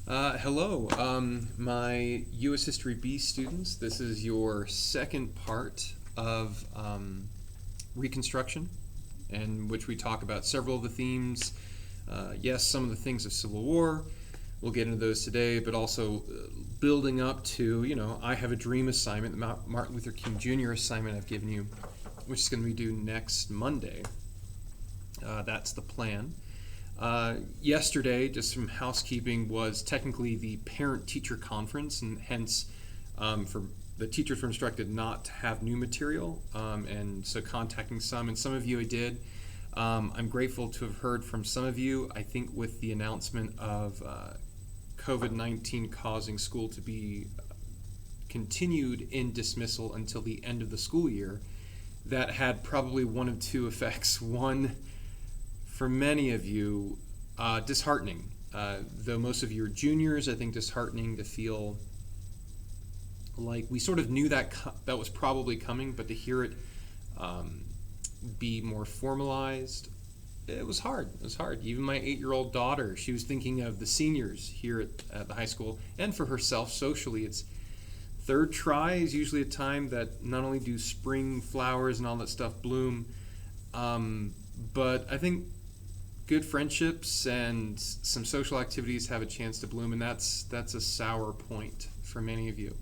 Hello, my U.S. History B students. This is your second part of Reconstruction, in which we talk about several of the themes. Yes, some of the things of Civil War. We'll get into those today, but also building up to, I Have a Dream assignment, the Martin Luther King Jr. assignment I've given you, which is going to be due next Monday. That's the plan. Yesterday, just some housekeeping, was technically the parent-teacher conference, and hence for the teachers were instructed not to have new material, and so contacting some, and some of you I did. I'm grateful to have heard from some of you. I think with the announcement of COVID-19 causing school to be continued in dismissal until the end of the school year, that had probably one of two effects. One, for many of you, disheartening. Though most of you are juniors, I think disheartening to feel like we sort of knew that that was probably coming, but to hear it be more formalized, it was hard. It was hard. Even my 8-year-old daughter, she was thinking of the seniors here at the high school, and for herself socially. It's third try is usually a time that not only do spring flowers and all that stuff bloom, but I think good friendships and some social activities have a chance to bloom, and that's a sour point for many of you.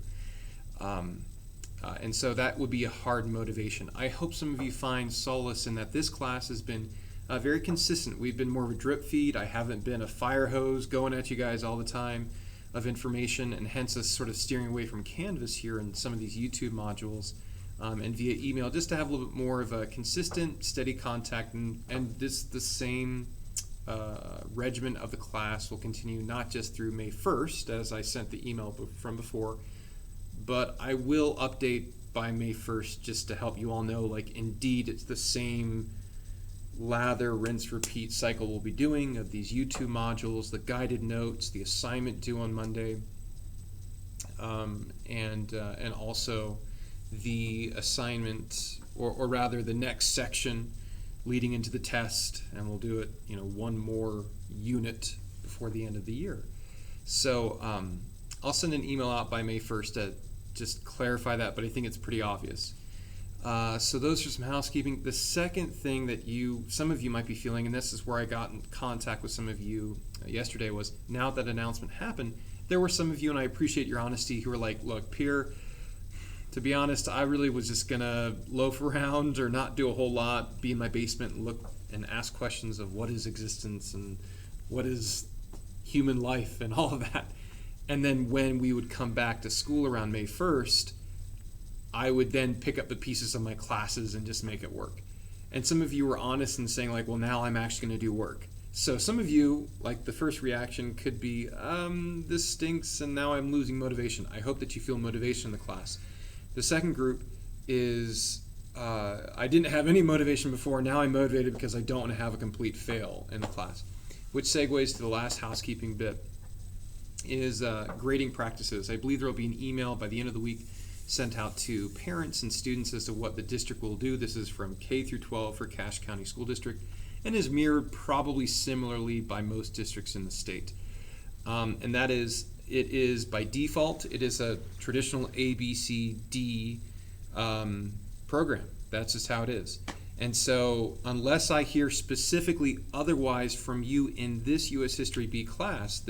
And so that would be a hard motivation. I hope some of you find solace in that this class has been very consistent. We've been more of a drip feed. I haven't been a fire hose going at you guys all the time of information, and hence us sort of steering away from Canvas here in some of these YouTube modules. And via email, just to have a little bit more of a consistent, steady contact, and the same regimen of the class will continue not just through May 1st, as I sent the email from before, but I will update by May 1st just to help you all know, like, indeed it's the same lather, rinse, repeat cycle we'll be doing of these YouTube modules, the guided notes, the assignment due on Monday, and also the assignment, or rather the next section leading into the test, and we'll do it, one more unit before the end of the year. So I'll send an email out by May 1st to just clarify that, but I think it's pretty obvious. So those are some housekeeping. The second thing that some of you might be feeling, and this is where I got in contact with some of you yesterday, was now that announcement happened, there were some of you, and I appreciate your honesty, who were like, look, Pierre, to be honest, I really was just going to loaf around or not do a whole lot, be in my basement and look and ask questions of what is existence and what is human life and all of that. And then when we would come back to school around May 1st, I would then pick up the pieces of my classes and just make it work. And some of you were honest in saying, like, well, now I'm actually going to do work. So some of you, like, the first reaction could be, this stinks and now I'm losing motivation. I hope that you feel motivation in the class. The second group is, I didn't have any motivation before, now I'm motivated because I don't want to have a complete fail in the class. Which segues to the last housekeeping bit, is grading practices. I believe there will be an email by the end of the week sent out to parents and students as to what the district will do. This is from K through 12 for Cache County School District, and is mirrored probably similarly by most districts in the state. And that is, it is by default, it is a traditional ABCD program. That's just how it is. And so unless I hear specifically otherwise from you in this U.S. History B class,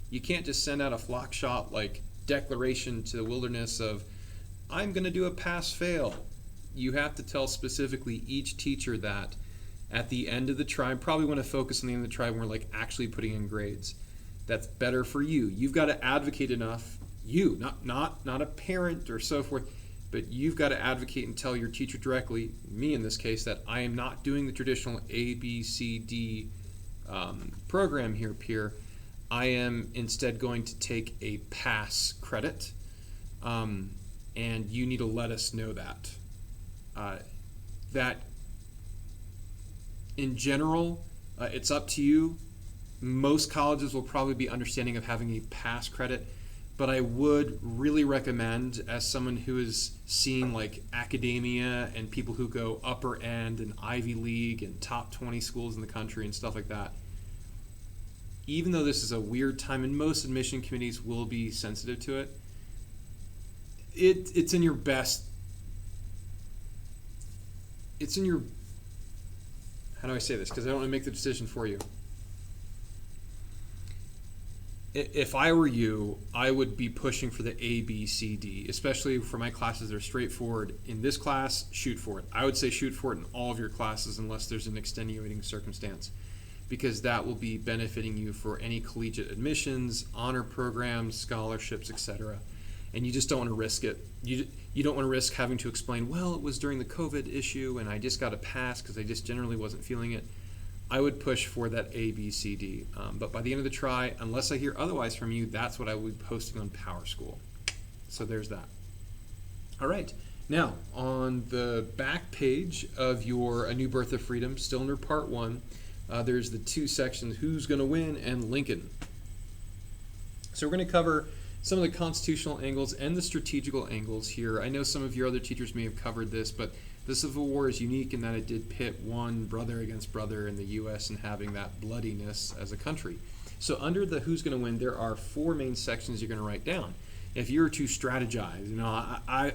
you can't just send out a flock shot like declaration to the wilderness of, I'm going to do a pass-fail. You have to tell specifically each teacher that at the end of the tribe, probably want to focus on the end of the tribe when we're like actually putting in grades. That's better for you. You've got to advocate enough, not a parent or so forth, but you've got to advocate and tell your teacher directly, me in this case, that I am not doing the traditional A, B, C, D program here, Pierre. I am instead going to take a pass credit, and you need to let us know that. That in general, it's up to you. Most colleges will probably be understanding of having a pass credit, but I would really recommend, as someone who has seen like academia and people who go upper end and Ivy League and top 20 schools in the country and stuff like that, even though this is a weird time, and most admission committees will be sensitive to it, it's in your best, it's in your, how do I say this? Because I don't want to make the decision for you. If I were you, I would be pushing for the A, B, C, D, especially for my classes that are straightforward. In this class, shoot for it. I would say shoot for it in all of your classes unless there's an extenuating circumstance, because that will be benefiting you for any collegiate admissions, honor programs, scholarships, etc. And you just don't want to risk it. You don't want to risk having to explain, well, it was during the COVID issue and I just got a pass because I just generally wasn't feeling it. I would push for that A, B, C, D. But by the end of the try, unless I hear otherwise from you, that's what I will be posting on PowerSchool. So there's that. All right. Now, on the back page of your A New Birth of Freedom, still under Part 1, there's the two sections, Who's Gonna Win and Lincoln. So we're going to cover some of the constitutional angles and the strategical angles here. I know some of your other teachers may have covered this, but the Civil War is unique in that it did pit one brother against brother in the U.S. and having that bloodiness as a country. So under the Who's Going to Win, there are 4 main sections you're going to write down. If you're to strategize, I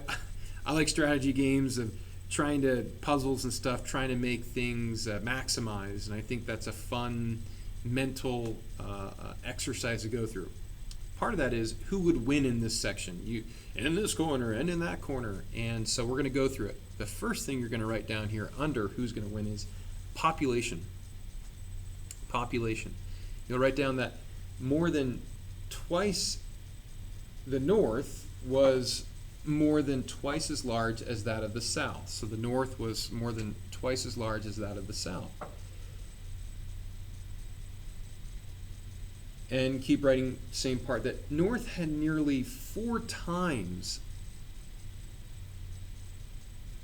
like strategy games of trying to, puzzles and stuff, trying to make things maximize, and I think that's a fun mental exercise to go through. Part of that is who would win in this section, you in this corner and in that corner, and so we're going to go through it. The first thing you're going to write down here under Who's Going to Win is population. Population. You'll write down that more than twice the North was more than twice as large as that of the South. So the North was more than twice as large as that of the South. And keep writing same part, that North had nearly 4 times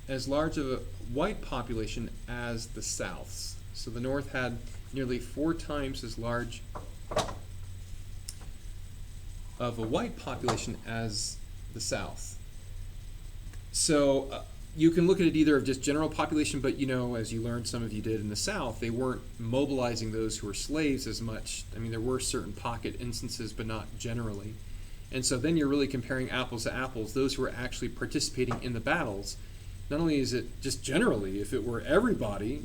as large of a white population as the South's. So the North had nearly 4 times as large of a white population as the South. So you can look at it either of just general population, but as you learned, some of you did in the South, they weren't mobilizing those who were slaves as much. I mean, there were certain pocket instances, but not generally. And so then you're really comparing apples to apples, those who were actually participating in the battles. Not only is it just generally, if it were everybody,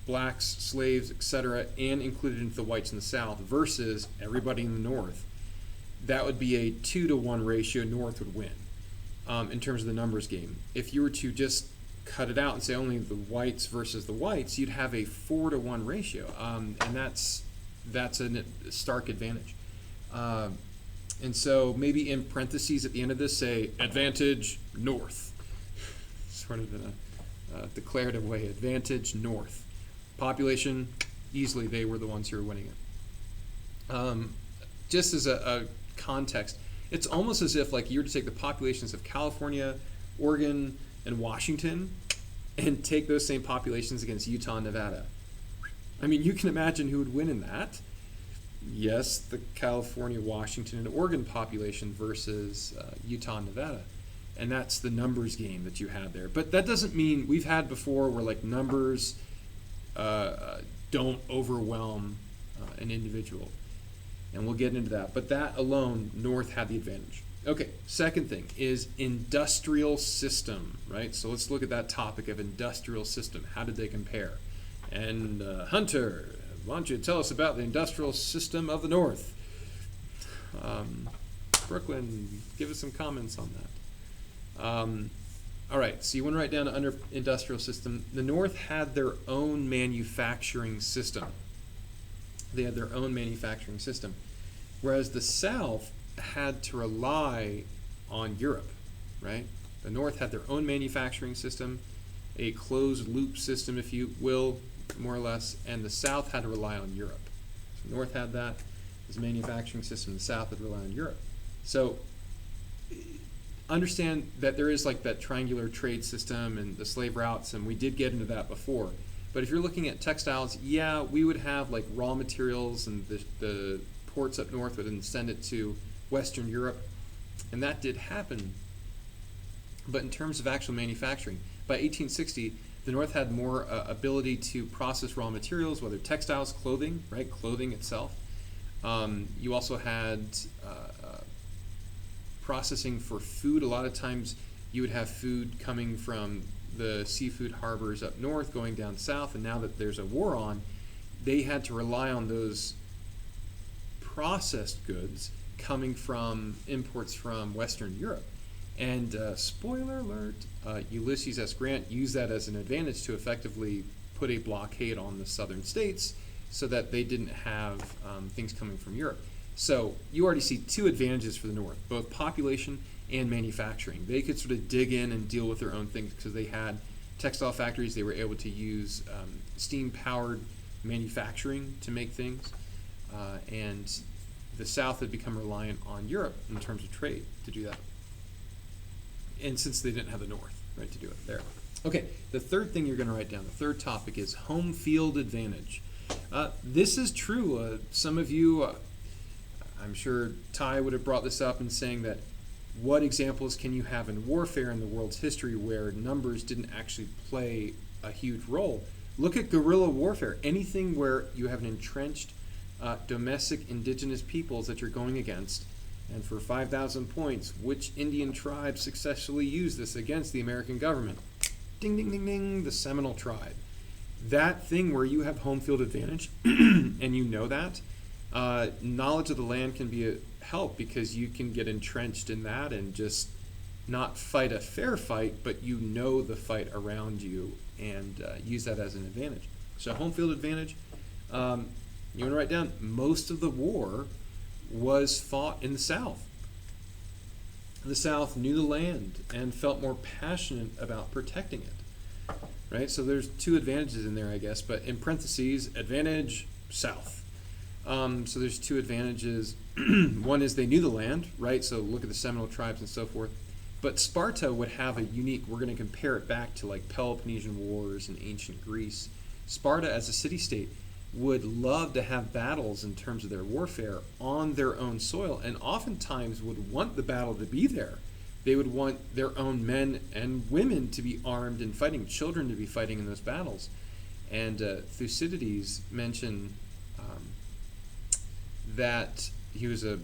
blacks, slaves, etc., and included into the whites in the South versus everybody in the North, that would be a 2-to-1 ratio. North would win in terms of the numbers game. If you were to just cut it out and say only the whites versus the whites, you'd have a 4-to-1 ratio, and that's a stark advantage. And so maybe in parentheses at the end of this say advantage North, sort of in a declarative way. Advantage North. Population, easily they were the ones who were winning it. Just as a context, it's almost as if you were to take the populations of California, Oregon, and Washington and take those same populations against Utah and Nevada. I mean, you can imagine who would win in that. Yes, the California, Washington, and Oregon population versus Utah and Nevada. And that's the numbers game that you had there. But that doesn't mean, we've had before where numbers don't overwhelm an individual. And we'll get into that. But that alone, North had the advantage. Okay, second thing is industrial system, right? So let's look at that topic of industrial system. How did they compare? And Hunter, why don't you tell us about the industrial system of the North? Brooklyn, give us some comments on that. All right, so you want to write down under industrial system, the North had their own manufacturing system. They had their own manufacturing system, whereas the South had to rely on Europe, right? The North had their own manufacturing system, a closed loop system, if you will, more or less, and the South had to rely on Europe. So the North had that as a manufacturing system, the South had to rely on Europe. So understand that there is that triangular trade system and the slave routes, and we did get into that before. But if you're looking at textiles, yeah, we would have raw materials, and the ports up north would then send it to Western Europe, and that did happen. But in terms of actual manufacturing, by 1860, the North had more ability to process raw materials, whether textiles, clothing, right, clothing itself, You also had processing for food. A lot of times you would have food coming from the seafood harbors up north going down south, and now that there's a war on, they had to rely on those processed goods coming from imports from Western Europe. And spoiler alert, Ulysses S. Grant used that as an advantage to effectively put a blockade on the southern states so that they didn't have things coming from Europe. So you already see two advantages for the North, both population and manufacturing. They could sort of dig in and deal with their own things because they had textile factories. They were able to use steam-powered manufacturing to make things. And the South had become reliant on Europe in terms of trade to do that. And since they didn't have the North, right, to do it there. Okay, the third thing you're going to write down, the third topic is home field advantage. This is true. Some of you, I'm sure Ty would have brought this up in saying that what examples can you have in warfare in the world's history where numbers didn't actually play a huge role? Look at guerrilla warfare. Anything where you have an entrenched domestic indigenous peoples that you're going against. And for 5,000 points, which Indian tribe successfully used this against the American government? Ding, ding, ding, ding, the Seminole tribe. That thing where you have home field advantage, and you know that, knowledge of the land can be a help because you can get entrenched in that and just not fight a fair fight, but you know the fight around you and use that as an advantage. So home field advantage, you want to write down, most of the war was fought in the South. The South knew the land and felt more passionate about protecting it, right? So there's two advantages in there, I guess, but in parentheses, advantage, South. So there's two advantages. One is they knew the land, right? So look at the Seminole tribes and so forth. But Sparta would have a unique, we're going to compare it back to like Peloponnesian Wars in ancient Greece. Sparta as a city-state would love to have battles in terms of their warfare on their own soil, and oftentimes would want the battle to be there. They would want their own men and women to be armed and fighting, children to be fighting in those battles. And Thucydides mentioned that he was a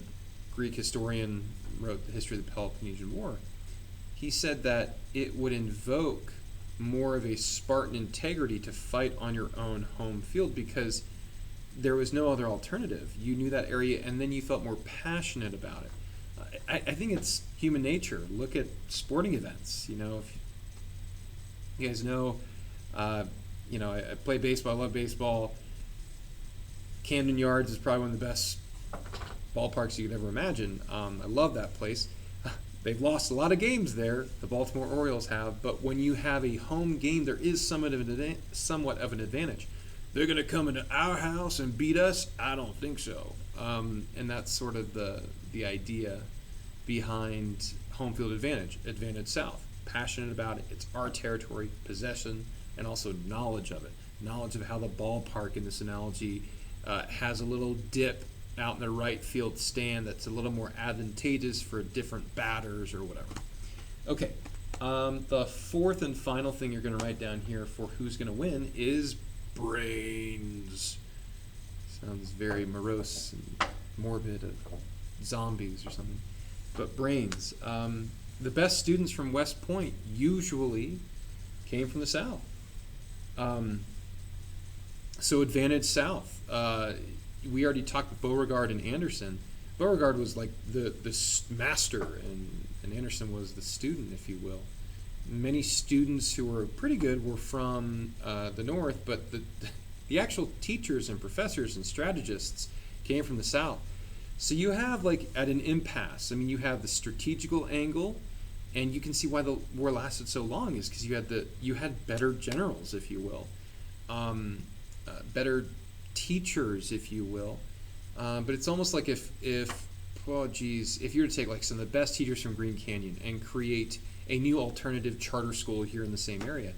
Greek historian, wrote the history of the Peloponnesian War. He said that it would invoke more of a Spartan integrity to fight on your own home field because there was no other alternative. You knew that area and then you felt more passionate about it. I think it's human nature. Look at sporting events. You know, if you guys know, I play baseball. I love baseball. Camden Yards is probably one of the best ballparks you could ever imagine. I love that place. They've lost a lot of games there, the Baltimore Orioles have, but when you have a home game, there is somewhat of an advantage. They're going to come into our house and beat us? I don't think so. And that's sort of the idea behind home field advantage, advantage South. Passionate about it. It's our territory, possession, and also knowledge of it. Knowledge of how the ballpark in this analogy has a little dip out in the right field stand that's a little more advantageous for different batters or whatever. Okay, the fourth and final thing you're going to write down here for who's going to win is brains. Sounds very morose and morbid, of zombies or something. But brains. The best students from West Point usually came from the South. So advantage South. We already talked with Beauregard and Anderson. Beauregard was like the master, and Anderson was the student, if you will. Many students who were pretty good were from the North, but the actual teachers and professors and strategists came from the South. So you have like at an impasse. I mean, you have the strategical angle, and you can see why the war lasted so long is because you had better generals, if you will, better teachers, if you will. But it's almost like if you were to take like some of the best teachers from Green Canyon and create a new alternative charter school here in the same area,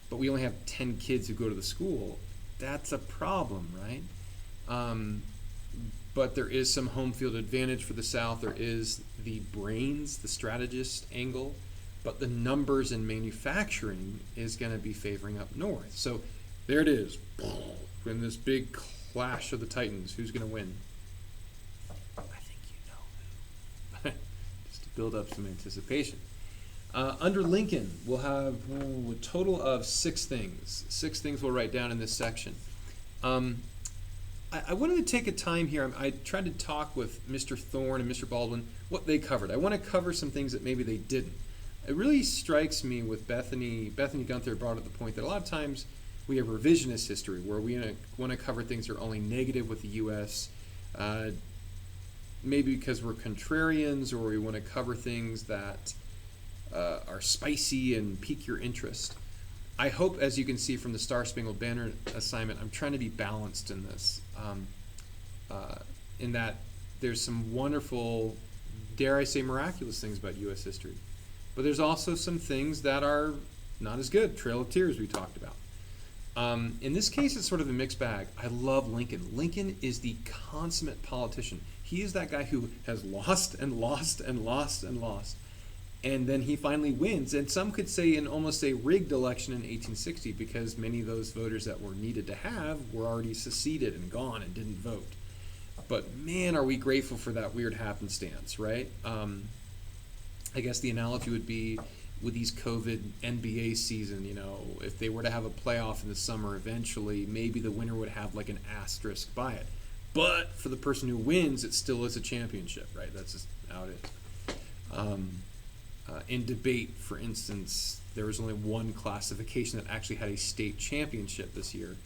but we only have 10 kids who go to the school, that's a problem, right? But there is some home field advantage for the South. There is the brains, the strategist angle, but the numbers in manufacturing is going to be favoring up north. So there it is. In this big clash of the Titans, who's going to win? build up some anticipation. Under Lincoln, we'll have a total of 6 things. 6 things we'll write down in this section. I wanted to take a time here. I tried to talk with Mr. Thorne and Mr. Baldwin what they covered. I want to cover some things that maybe they didn't. It really strikes me with Bethany Gunther brought up the point that a lot of times we have revisionist history where we want to cover things that are only negative with the U.S., maybe because we're contrarians, or we want to cover things that are spicy and pique your interest. I hope, as you can see from the Star Spangled Banner assignment, I'm trying to be balanced in this, in that there's some wonderful, dare I say, miraculous things about U.S. history. But there's also some things that are not as good. Trail of Tears we talked about. In this case, it's sort of a mixed bag. I love Lincoln. Lincoln is the consummate politician. He is that guy who has lost and lost and lost and lost. And then he finally wins. And some could say in almost a rigged election in 1860, because many of those voters that were needed to have were already seceded and gone and didn't vote. But man, are we grateful for that weird happenstance, right? I guess the analogy would be with these COVID NBA season, if they were to have a playoff in the summer eventually, maybe the winner would have like an asterisk by it. But for the person who wins, it still is a championship, right? That's just how it is. In debate, for instance, there was only one classification that actually had a state championship this year,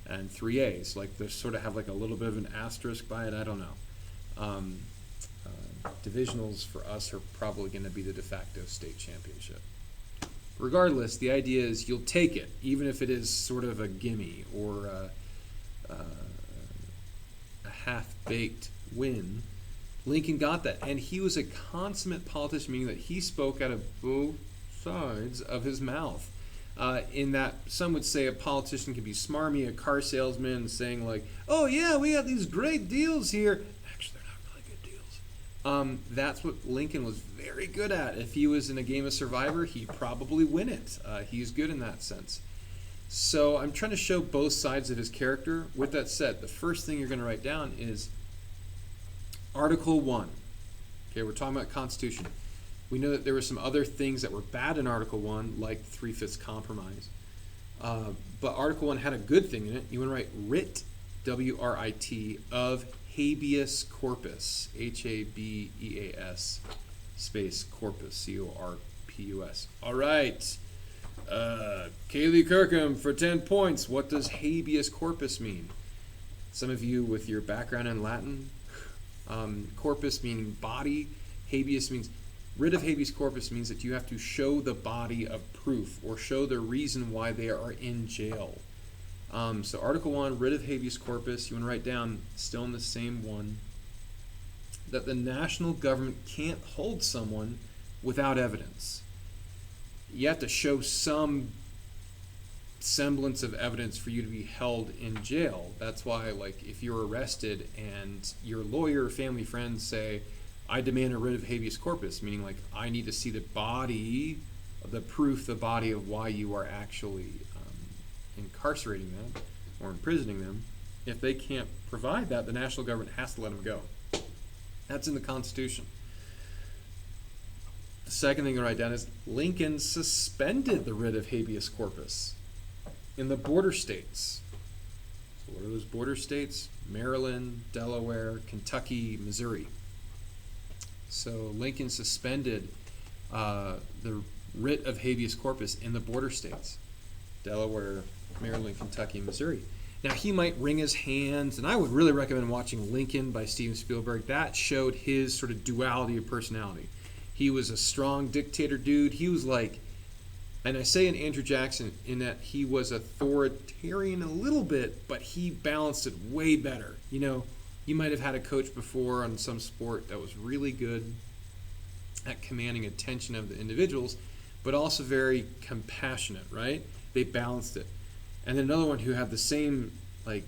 and 3As. Like, they sort of have like a little bit of an asterisk by it. I don't know. Divisionals for us are probably going to be the de facto state championship. Regardless, the idea is you'll take it, even if it is sort of a gimme or a half-baked win. Lincoln got that, and he was a consummate politician, meaning that he spoke out of both sides of his mouth. In that some would say a politician can be smarmy, a car salesman saying like, oh yeah, we got these great deals here. Actually, they're not really good deals. That's what Lincoln was very good at. If he was in a game of Survivor, he'd probably win it. He's good in that sense. So I'm trying to show both sides of his character. With that said, the first thing you're going to write down is Article 1. Okay, we're talking about Constitution. We know that there were some other things that were bad in Article 1, like 3/5 compromise. But Article 1 had a good thing in it. You want to write Writ, W-R-I-T, of Habeas Corpus, H-A-B-E-A-S, space Corpus, C-O-R-P-U-S. All right. Kaylee Kirkham for 10 points. What does Habeas Corpus mean? Some of you with your background in Latin, corpus meaning body, habeas means, writ of habeas corpus means that you have to show the body of proof or show the reason why they are in jail. So Article 1, writ of habeas corpus, you want to write down, still in the same one, that the national government can't hold someone without evidence. You have to show some semblance of evidence for you to be held in jail. That's why, like, if you're arrested and your lawyer or family friends say, I demand a writ of habeas corpus, meaning like I need to see the body, the proof, the body of why you are actually incarcerating them or imprisoning them. If they can't provide that, the national government has to let them go. That's in the Constitution. The second thing to write down is Lincoln suspended the writ of habeas corpus in the border states. So what are those border states? Maryland, Delaware, Kentucky, Missouri. So Lincoln suspended the writ of habeas corpus in the border states. Delaware, Maryland, Kentucky, Missouri. Now he might wring his hands, and I would really recommend watching Lincoln by Steven Spielberg. That showed his sort of duality of personality. He was a strong dictator dude. He was like, and I say in Andrew Jackson in that he was authoritarian a little bit, but he balanced it way better. You know, you might have had a coach before on some sport that was really good at commanding attention of the individuals, but also very compassionate, right? They balanced it. And then another one who had the same like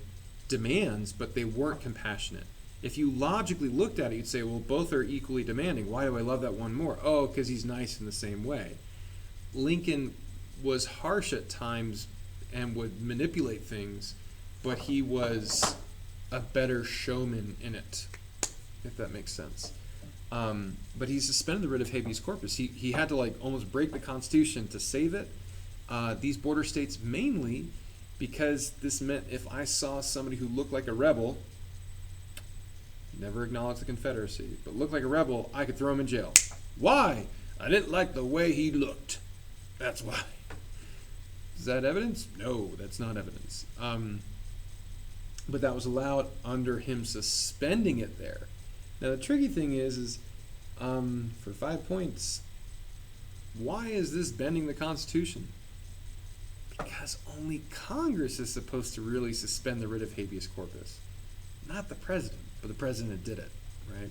demands, but they weren't compassionate. If you logically looked at it, you'd say, well, both are equally demanding. Why do I love that one more? Oh, because he's nice in the same way. Lincoln was harsh at times and would manipulate things, but he was a better showman in it, if that makes sense. But he suspended the writ of habeas corpus. He had to like almost break the Constitution to save it. These border states mainly because this meant if I saw somebody who looked like a rebel, never acknowledged the Confederacy, but looked like a rebel, I could throw him in jail. Why? I didn't like the way he looked. That's why. Is that evidence? No, that's not evidence. But that was allowed under him suspending it there. Now the tricky thing is for 5 points, why is this bending the Constitution? Because only Congress is supposed to really suspend the writ of habeas corpus, not the president. But the president did it, right?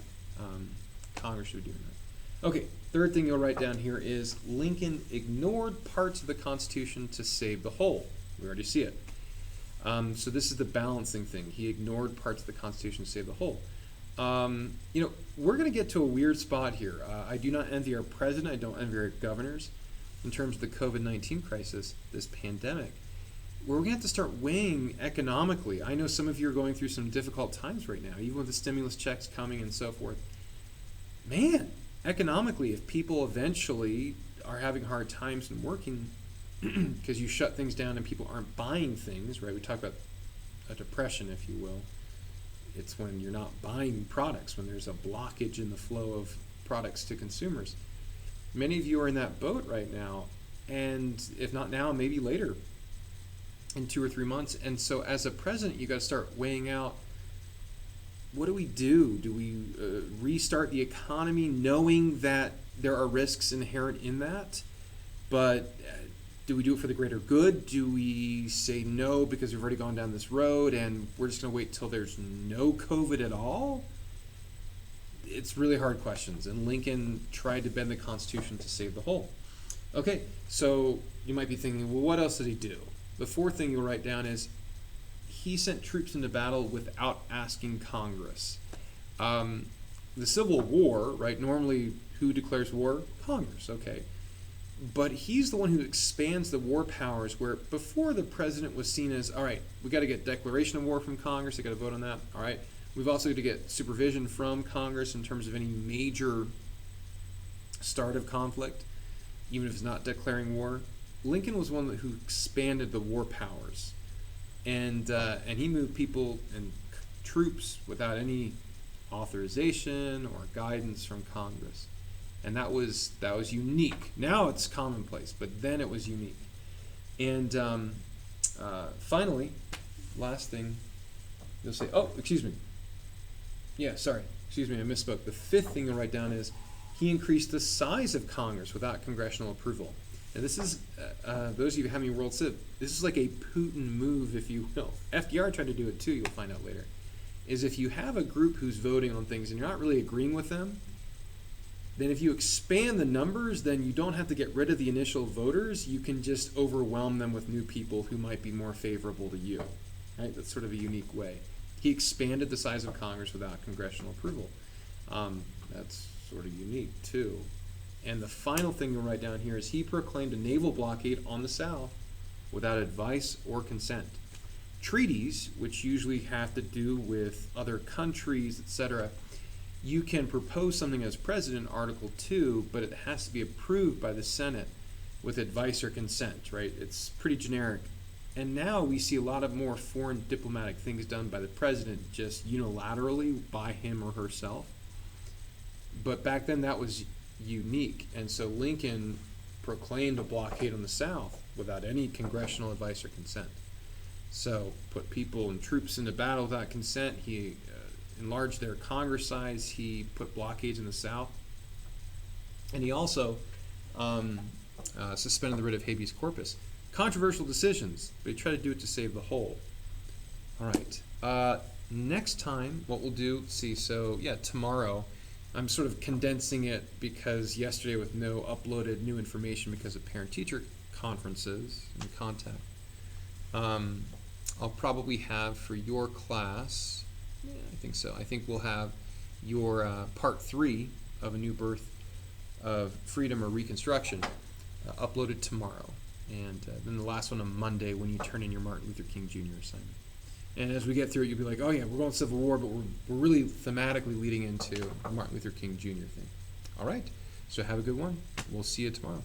Congress should be doing that. Okay, third thing you'll write down here is Lincoln ignored parts of the Constitution to save the whole. We already see it. So this is the balancing thing. He ignored parts of the Constitution to save the whole. We're going to get to a weird spot here. I do not envy our president. I don't envy our governors in terms of the COVID-19 crisis, this pandemic, where we're going to have to start weighing economically. I know some of you are going through some difficult times right now, even with the stimulus checks coming and so forth. Man, economically, if people eventually are having hard times and working because you shut things down and people aren't buying things, right? We talk about a depression, if you will. It's when you're not buying products, when there's a blockage in the flow of products to consumers. Many of you are in that boat right now, and if not now, maybe later, in 2 or 3 months. And so as a president, you got to start weighing out, what do we do? Do we restart the economy knowing that there are risks inherent in that? But do we do it for the greater good? Do we say no because we've already gone down this road and we're just going to wait till there's no COVID at all? It's really hard questions, and Lincoln tried to bend the Constitution to save the whole. Okay, so you might be thinking, well, what else did he do? The fourth thing you'll write down is he sent troops into battle without asking Congress. The Civil War, right, normally who declares war? Congress, okay. But he's the one who expands the war powers, where before the president was seen as, all right, we got to get declaration of war from Congress, they got to vote on that, all right. We've also got to get supervision from Congress in terms of any major start of conflict, even if it's not declaring war. Lincoln was one who expanded the war powers, and he moved people and troops without any authorization or guidance from Congress, and that was unique. Now it's commonplace, but then it was unique. And finally, last thing, you'll say, oh, excuse me. Yeah, sorry. Excuse me, I misspoke. The fifth thing to write down is he increased the size of Congress without congressional approval. And this is, those of you who have me World Civ, this is like a Putin move, if you will. FDR tried to do it too, you'll find out later. Is if you have a group who's voting on things and you're not really agreeing with them, then if you expand the numbers, then you don't have to get rid of the initial voters. You can just overwhelm them with new people who might be more favorable to you. Right? That's sort of a unique way. He expanded the size of Congress without congressional approval. That's sort of unique too. And the final thing you'll write down here is he proclaimed a naval blockade on the South without advice or consent. Treaties, which usually have to do with other countries, etc., you can propose something as president, Article 2, but it has to be approved by the Senate with advice or consent, right? It's pretty generic. And now we see a lot of more foreign diplomatic things done by the president just unilaterally by him or herself. But back then that was unique. And so Lincoln proclaimed a blockade on the South without any congressional advice or consent. So put people and troops into battle without consent. He enlarged their Congress size. He put blockades in the South. And he also suspended the writ of habeas corpus. Controversial decisions, but he tried to do it to save the whole. All right. Next time, what we'll do, tomorrow, I'm sort of condensing it because yesterday with no uploaded new information because of parent-teacher conferences and contact. I'll probably have for your class, I think so. I think we'll have your part 3 of A New Birth of Freedom or Reconstruction uploaded tomorrow. And then the last one on Monday when you turn in your Martin Luther King Jr. assignment. And as we get through it, you'll be like, oh yeah, we're going Civil War, but we're really thematically leading into the Martin Luther King Jr. thing. All right, so have a good one. We'll see you tomorrow.